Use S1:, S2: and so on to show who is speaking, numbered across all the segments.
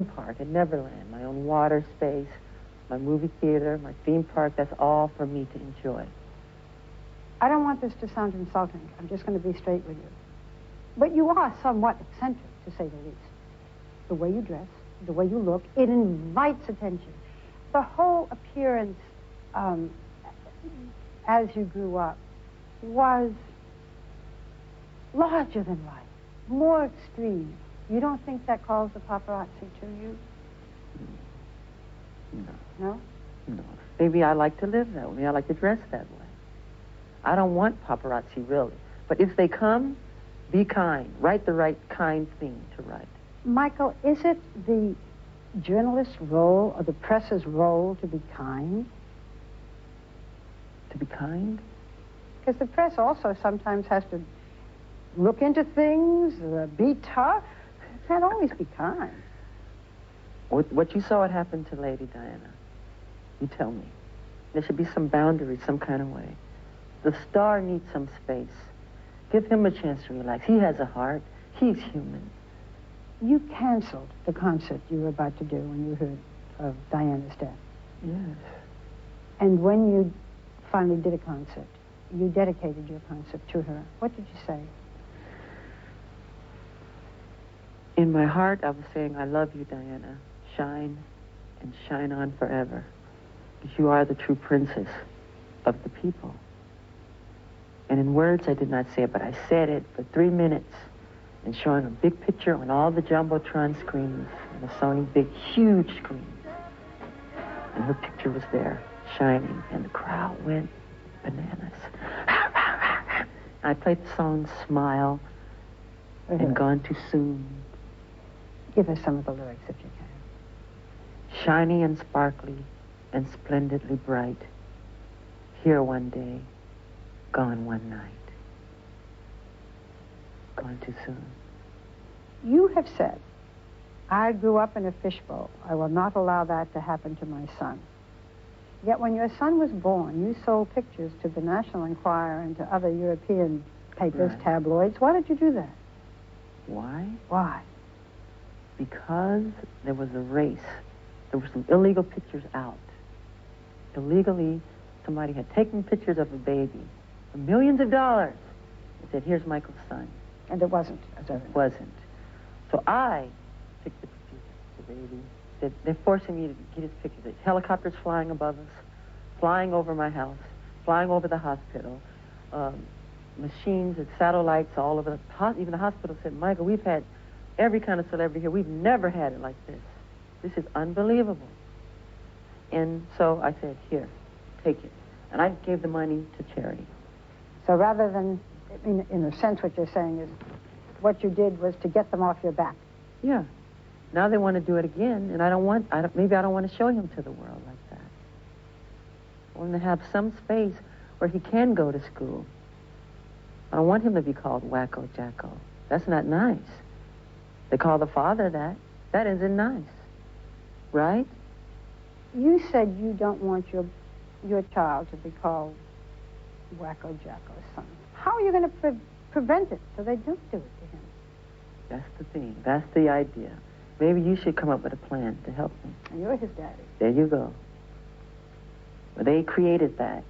S1: park at Neverland, my own water space, my movie theater, my theme park. That's all for me to enjoy.
S2: I don't want this to sound insulting. I'm just going to be straight with you. But you are somewhat eccentric, to say the least. The way you dress, the way you look, it invites attention. The whole appearance, as you grew up, was larger than life, more extreme. You don't think that calls the paparazzi to you?
S1: No.
S2: No?
S1: No. Maybe I like to live that way. I like to dress that way. I don't want paparazzi, really. But if they come, be kind. Write the right kind thing to write.
S2: Michael, is it the journalist's role or the press's role to be kind?
S1: To be kind?
S2: Because the press also sometimes has to look into things, be tough. It can't always be kind.
S1: What you saw it happen to Lady Diana, you tell me. There should be some boundaries, some kind of way. The star needs some space. Give him a chance to relax. He has a heart. He's human.
S2: You canceled the concert you were about to do when you heard of Diana's death.
S1: Yes.
S2: And when you finally did a concert, you dedicated your concert to her. What did you say?
S1: In my heart, I was saying, I love you, Diana. Shine and shine on forever. Because you are the true princess of the people. And in words, I did not say it, but I said it for 3 minutes and showing a big picture on all the Jumbotron screens and the Sony big, huge screens. And her picture was there, shining, and the crowd went bananas. I played the song Smile and Gone Too Soon.
S2: Give us some of the lyrics if you can.
S1: Shiny and sparkly and splendidly bright. Here one day, gone one night. Gone too soon.
S2: You have said, I grew up in a fishbowl. I will not allow that to happen to my son. Yet when your son was born, you sold pictures to the National Enquirer and to other European papers,
S1: Right.
S2: tabloids. Why did you do that?
S1: Why?
S2: Why?
S1: Because there was a race. There were some illegal pictures out. Illegally, somebody had taken pictures of a baby for millions of dollars and said, here's Michael's son.
S2: And it wasn't.
S1: It wasn't. So I took the pictures of the baby. They're forcing me to get his pictures. There's helicopters flying above us, flying over my house, flying over the hospital, machines and satellites all over even the hospital said, Michael, we've had every kind of celebrity here. We've never had it like this. This is unbelievable. And so I said, here, take it. And I gave the money to charity.
S2: So rather than, in a sense, what you're saying is what you did was to get them off your back.
S1: Yeah. Now they want to do it again, and maybe I don't want to show him to the world like that. I want him to have some space where he can go to school. I don't want him to be called Wacko Jacko. That's not nice. They call the father that. That isn't nice. Right?
S2: You said you don't want your child to be called Wacko Jacko's son. How are you going to prevent it so they don't do it to him?
S1: That's the thing. That's the idea. Maybe you should come up with a plan to help him.
S2: And you're his daddy.
S1: There you go. Well, they created that.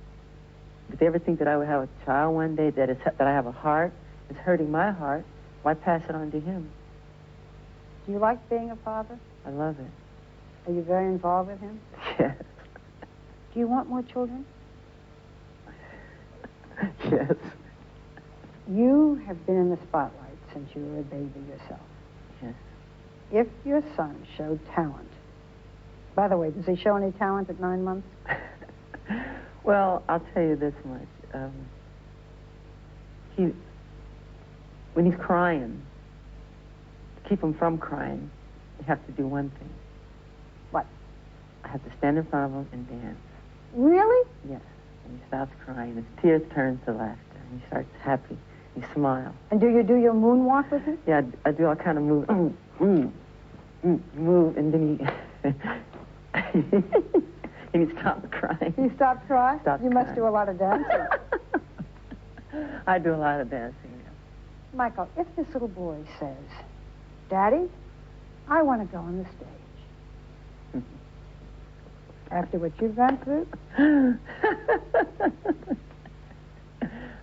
S1: Did they ever think that I would have a child one day that I have a heart? It's hurting my heart. Why pass it on to him?
S2: Do you like being a father?
S1: I love it.
S2: Are you very involved with him?
S1: Yes.
S2: Do you want more children?
S1: Yes.
S2: You have been in the spotlight since you were a baby yourself.
S1: Yes.
S2: If your son showed talent, by the way, does he show any talent at 9 months?
S1: Well, I'll tell you this much. When he's crying, to keep him from crying, you have to do one thing.
S2: What?
S1: I have to stand in front of him and dance.
S2: Really?
S1: Yes. And he stops crying. His tears turn to laughter. And he starts happy. He smiles.
S2: And do you do your moonwalk with him?
S1: Yeah, I do all kind of move. Move, and then and he stops crying.
S2: He stopped crying?
S1: Stops
S2: You must
S1: crying.
S2: do a lot of dancing.
S1: I do a lot of dancing. Yeah.
S2: Michael, if this little boy says, Daddy, I want to go on the stage, After what you've gone through?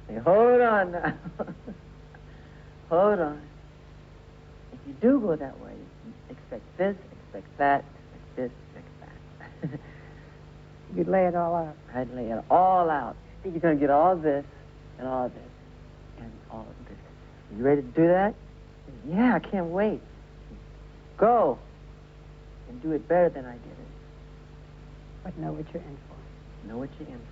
S1: Hey, hold on now. Hold on. If you do go that way, expect this, expect that, expect this, expect that.
S2: You'd lay it all out.
S1: I'd lay it all out. You're going to get all this and all this and all of this. You ready to do that? Yeah, I can't wait. Go and do it better than I did it.
S2: But know what you're in for.
S1: Know what you're in for.